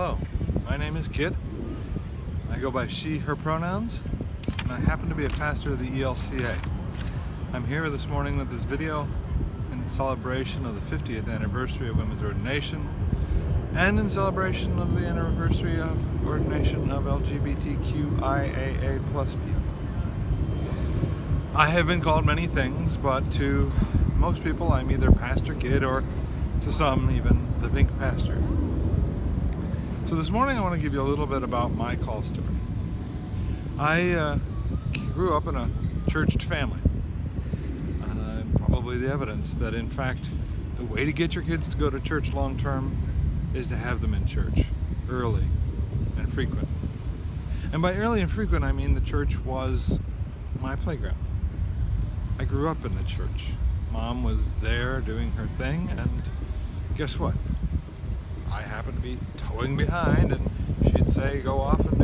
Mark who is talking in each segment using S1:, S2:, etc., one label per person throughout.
S1: Hello, my name is Kit. I go by she, her pronouns, and I happen to be a pastor of the ELCA. I'm here this morning with this video in celebration of the 50th anniversary of women's ordination and in celebration of the anniversary of ordination of LGBTQIAA+ people. I have been called many things, but to most people I'm either Pastor Kid or to some even the Pink Pastor. So this morning I want to give you a little bit about my call story. I grew up in a churched family. Probably the evidence that in fact the way to get your kids to go to church long term is to have them in church early and frequent. And by early and frequent I mean the church was my playground. I grew up in the church. Mom was there doing her thing, and guess what? I happened to be towing behind, and she'd say, go off and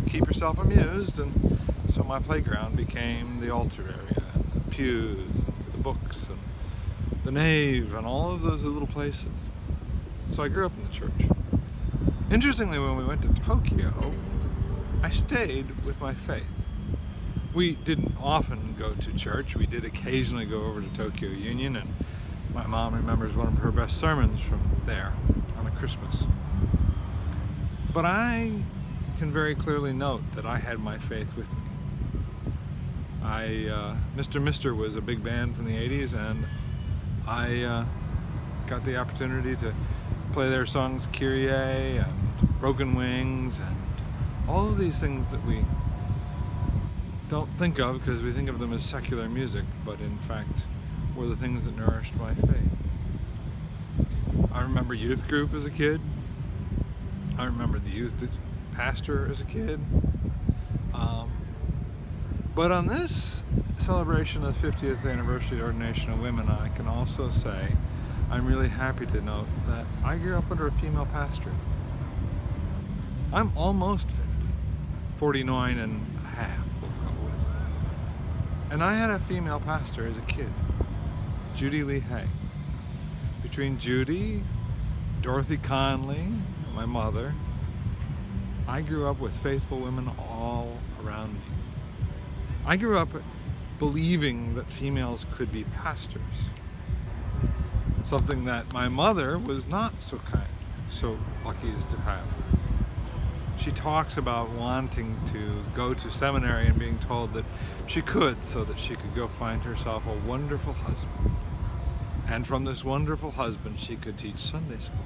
S1: keep yourself amused, and so my playground became the altar area, and the pews, and the books, and the nave, and all of those little places. So I grew up in the church. Interestingly, when we went to Tokyo, I stayed with my faith. We didn't often go to church. We did occasionally go over to Tokyo Union, and my mom remembers one of her best sermons from there on a Christmas. But I can very clearly note that I had my faith with me. Mr. was a big band from the 80s, and I got the opportunity to play their songs Kyrie and Broken Wings and all of these things that we don't think of because we think of them as secular music, but in fact were the things that nourished my faith. I remember youth group as a kid. I remember the youth pastor as a kid. But on this celebration of the 50th anniversary ordination of women, I can also say I'm really happy to note that I grew up under a female pastor. I'm almost 50, 49 and a half we'll go with. And I had a female pastor as a kid, Judy Lee Hay. Between Judy, Dorothy Conley, my mother, I grew up with faithful women all around me. I grew up believing that females could be pastors, something that my mother was not so lucky as to have. She talks about wanting to go to seminary and being told that she could so that she could go find herself a wonderful husband. And from this wonderful husband she could teach Sunday school.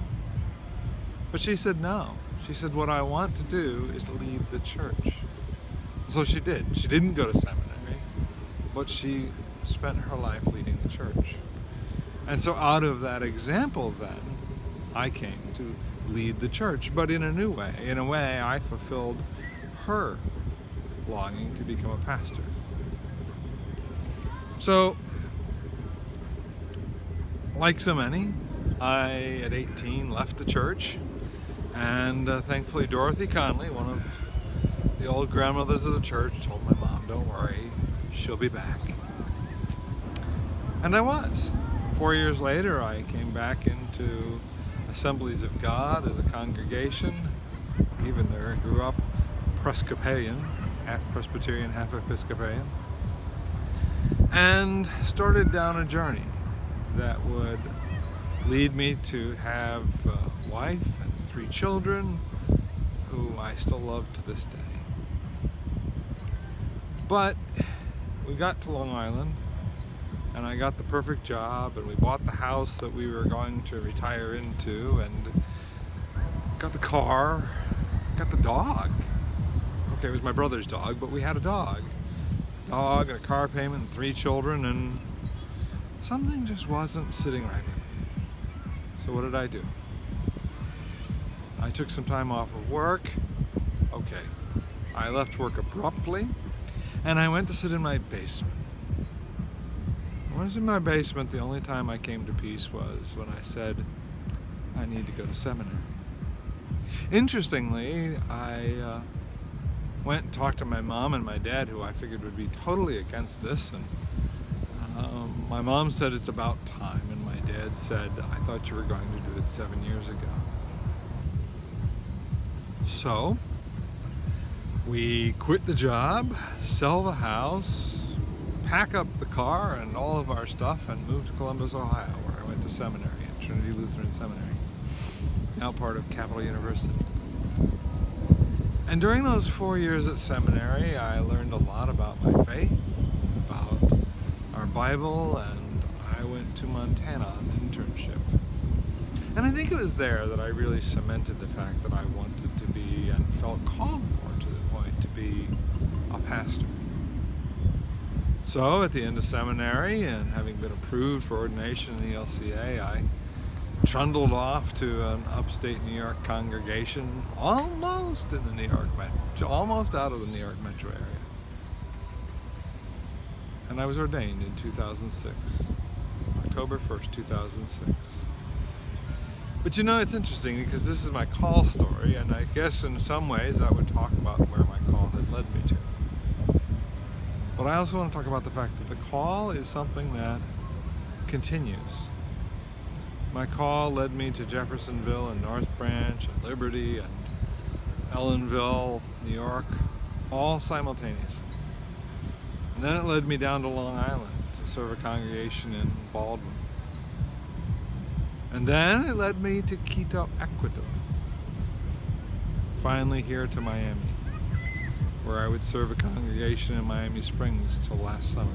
S1: But she said no. She said, what I want to do is to lead the church. So she did. She didn't go to seminary, but she spent her life leading the church. And so out of that example then, I came to lead the church, but in a new way. In a way, I fulfilled her longing to become a pastor. So, like so many, I, at 18, left the church, and thankfully Dorothy Conley, one of the old grandmothers of the church, told my mom, don't worry, she'll be back. And I was. 4 years later, I came back into Assemblies of God as a congregation. Even there, grew up Presbyterian, half Presbyterian, half Episcopalian, and started down a journey that would lead me to have a wife and 3 children who I still love to this day. But we got to Long Island, and I got the perfect job, and we bought the house that we were going to retire into, and got the car, got the dog. Okay, it was my brother's dog, but we had a dog. A dog and a car payment and 3 children, and something just wasn't sitting right with me. So what did I do? I took some time off of work. Okay, I left work abruptly, and I went to sit in my basement. When I was in my basement, the only time I came to peace was when I said, I need to go to seminary. Interestingly, I went and talked to my mom and my dad, who I figured would be totally against this, and my mom said it's about time, and my dad said, I thought you were going to do it 7 years ago. So we quit the job, sell the house, pack up the car and all of our stuff, and move to Columbus, Ohio, where I went to seminary at Trinity Lutheran Seminary, now part of Capital University. And during those 4 years at seminary, I learned a lot about my faith, about our Bible, and I went to Montana on an internship. And I think it was there that I really cemented the fact that I wanted to be, and felt called more to the point, to be a pastor. So at the end of seminary, and having been approved for ordination in the ELCA, I trundled off to an upstate New York congregation, almost in the New York metro, almost out of the New York metro area. And I was ordained in 2006, October 1st, 2006. But you know, it's interesting because this is my call story, and I guess in some ways I would talk about where my call had led me to. But I also want to talk about the fact that the call is something that continues. My call led me to Jeffersonville and North Branch and Liberty and Ellenville, New York, all simultaneously. And then it led me down to Long Island to serve a congregation in Baldwin. And then it led me to Quito, Ecuador. Finally here to Miami, where I would serve a congregation in Miami Springs till last summer.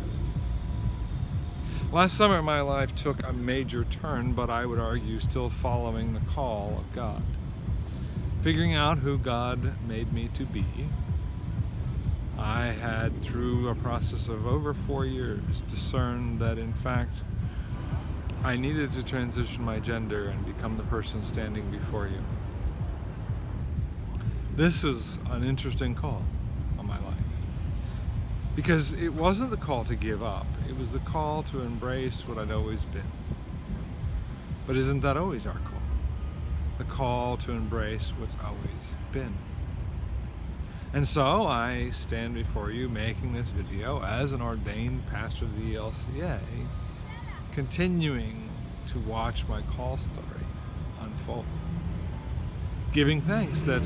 S1: Last summer my life took a major turn, but I would argue still following the call of God. Figuring out who God made me to be. I had, through a process of over 4 years, discerned that in fact I needed to transition my gender and become the person standing before you. This is an interesting call on my life. Because it wasn't the call to give up, it was the call to embrace what I'd always been. But isn't that always our call? The call to embrace what's always been. And so I stand before you making this video as an ordained pastor of the ELCA, continuing to watch my call story unfold. Giving thanks that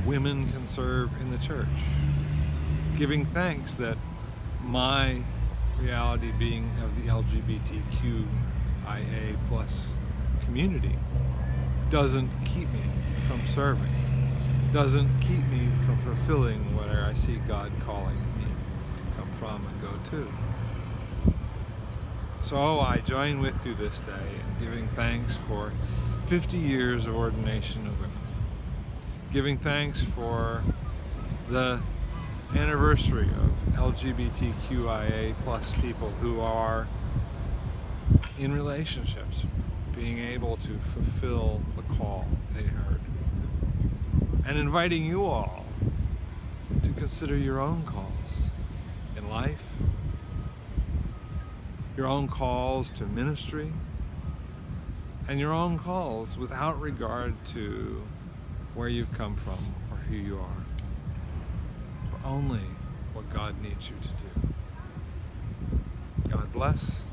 S1: women can serve in the church. Giving thanks that my reality being of the LGBTQIA plus community doesn't keep me from serving, doesn't keep me from fulfilling where I see God calling me to come from and go to. So I join with you this day in giving thanks for 50 years of ordination of women. Giving thanks for the anniversary of LGBTQIA plus people who are in relationships, being able to fulfill the call they heard. And inviting you all to consider your own calls in life, your own calls to ministry, and your own calls without regard to where you've come from or who you are, but only what God needs you to do. God bless.